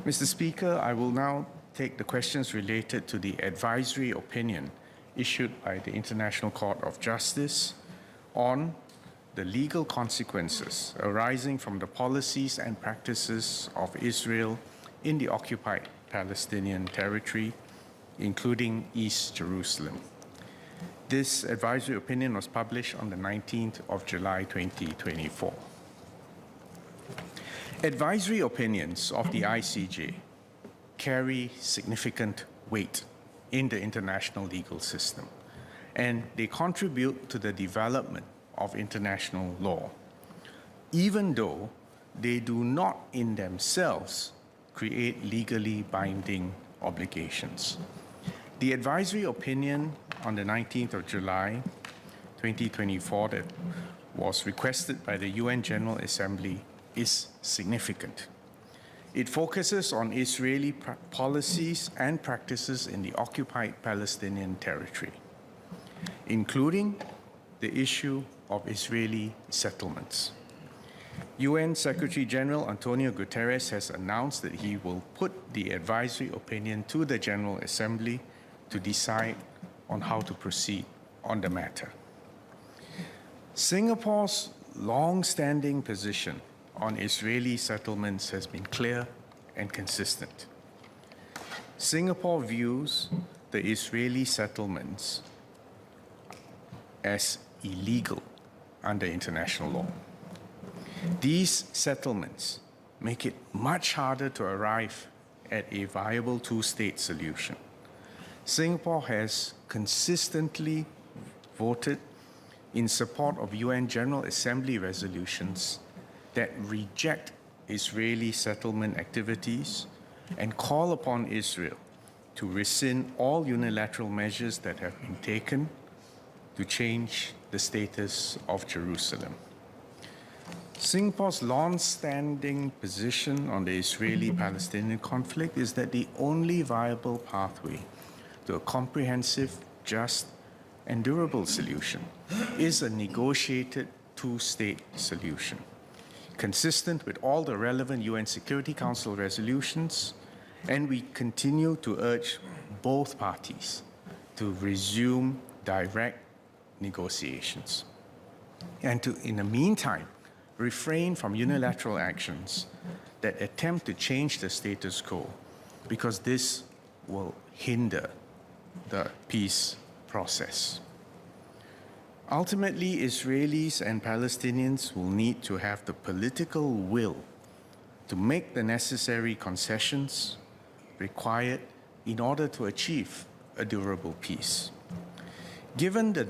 Mr. Speaker, I will now take the questions related to the advisory opinion issued by the International Court of Justice on the legal consequences arising from the policies and practices of Israel in the occupied Palestinian territory, including East Jerusalem. This advisory opinion was published on the 19th of July 2024. Advisory opinions of the ICJ carry significant weight in the international legal system, and they contribute to the development of international law, even though they do not in themselves create legally binding obligations. The advisory opinion on the 19th of July 2024 that was requested by the UN General Assembly is significant. It focuses on Israeli policies and practices in the occupied Palestinian territory, including the issue of Israeli settlements. UN Secretary General Antonio Guterres has announced that he will put the advisory opinion to the General Assembly to decide on how to proceed on the matter. Singapore's long-standing position on Israeli settlements has been clear and consistent. Singapore views the Israeli settlements as illegal under international law. These settlements make it much harder to arrive at a viable two-state solution. Singapore has consistently voted in support of UN General Assembly resolutions that reject Israeli settlement activities and call upon Israel to rescind all unilateral measures that have been taken to change the status of Jerusalem. Singapore's long-standing position on the Israeli-Palestinian conflict is that the only viable pathway to a comprehensive, just, and durable solution is a negotiated two-state solution, consistent with all the relevant UN Security Council resolutions, and we continue to urge both parties to resume direct negotiations and to, in the meantime, refrain from unilateral actions that attempt to change the status quo, because this will hinder the peace process. Ultimately, Israelis and Palestinians will need to have the political will to make the necessary concessions required in order to achieve a durable peace. Given the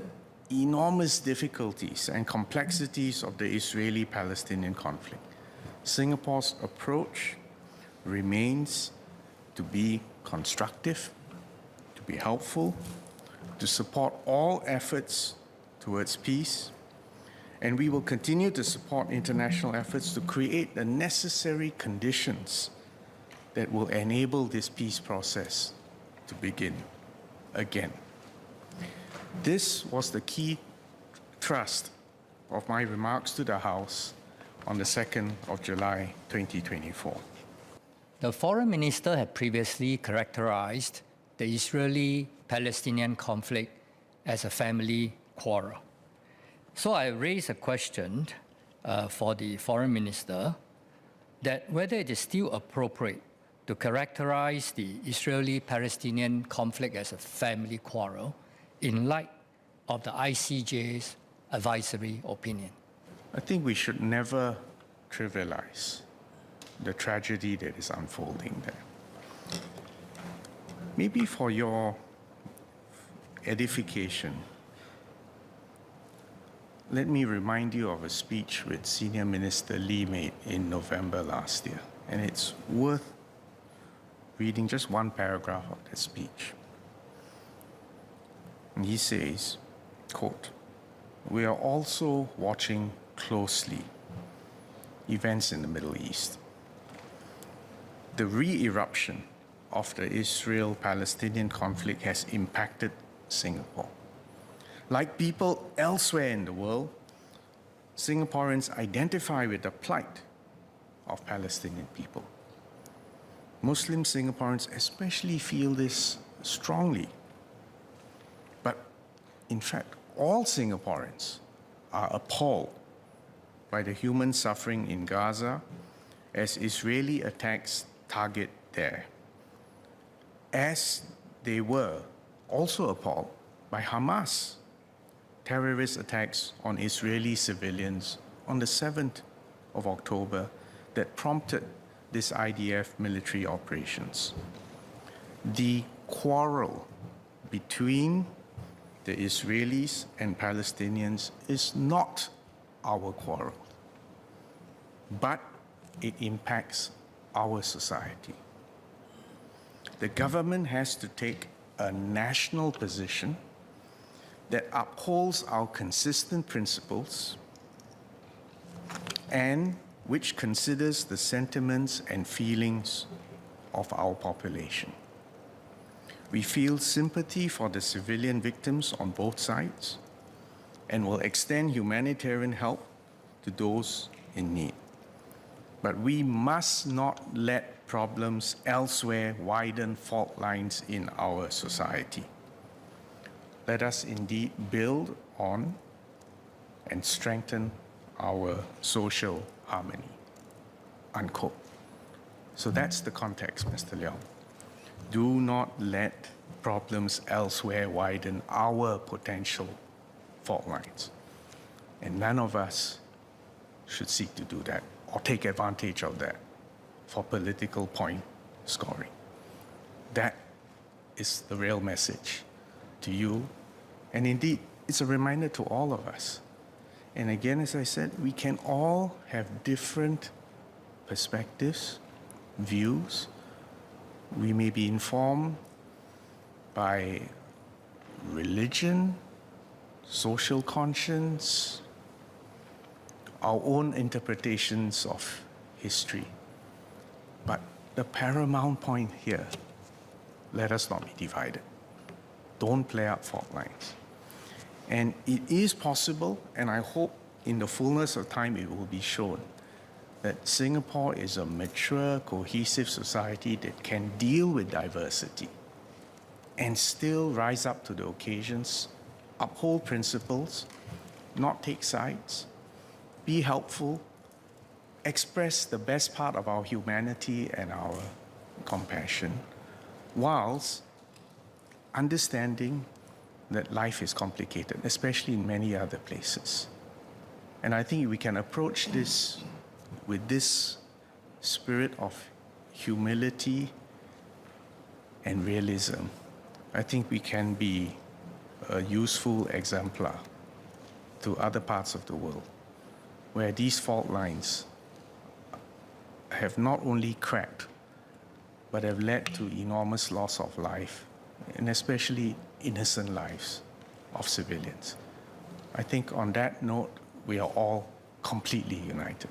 enormous difficulties and complexities of the Israeli-Palestinian conflict, Singapore's approach remains to be constructive, to be helpful, to support all efforts towards peace, and we will continue to support international efforts to create the necessary conditions that will enable this peace process to begin again. This was the key thrust of my remarks to the House on the 2nd of July 2024. The Foreign Minister had previously characterized the Israeli-Palestinian conflict as a family quarrel. So I raised a question for the Foreign Minister that whether it is still appropriate to characterize the Israeli-Palestinian conflict as a family quarrel in light of the ICJ's advisory opinion. I think we should never trivialize the tragedy that is unfolding there. Maybe for your edification, let me remind you of a speech which Senior Minister Lee made in November last year, and it's worth reading just one paragraph of that speech. And he says, quote, "We are also watching closely events in the Middle East. The re-eruption of the Israel-Palestinian conflict has impacted Singapore. Like people elsewhere in the world, Singaporeans identify with the plight of Palestinian people. Muslim Singaporeans especially feel this strongly. But in fact, all Singaporeans are appalled by the human suffering in Gaza as Israeli attacks target there, as they were also appalled by Hamas terrorist attacks on Israeli civilians on the 7th of October that prompted this IDF military operations. The quarrel between the Israelis and Palestinians is not our quarrel, but it impacts our society. The government has to take a national position that upholds our consistent principles and which considers the sentiments and feelings of our population. We feel sympathy for the civilian victims on both sides and will extend humanitarian help to those in need. But we must not let problems elsewhere widen fault lines in our society. Let us indeed build on and strengthen our social harmony, unquote. So that's the context, Mr. Leong. Do not let problems elsewhere widen our potential fault lines. And none of us should seek to do that or take advantage of that for political point scoring. That is the real message to you. And indeed, it's a reminder to all of us. And again, as I said, we can all have different perspectives, views. We may be informed by religion, social conscience, our own interpretations of history. But the paramount point here, let us not be divided. Don't play up fault lines. And it is possible, and I hope in the fullness of time it will be shown, that Singapore is a mature, cohesive society that can deal with diversity and still rise up to the occasions, uphold principles, not take sides, be helpful, express the best part of our humanity and our compassion, whilst understanding that life is complicated, especially in many other places. And I think we can approach this with this spirit of humility and realism. I think we can be a useful exemplar to other parts of the world where these fault lines have not only cracked, but have led to enormous loss of life, and especially innocent lives of civilians. I think on that note, we are all completely united.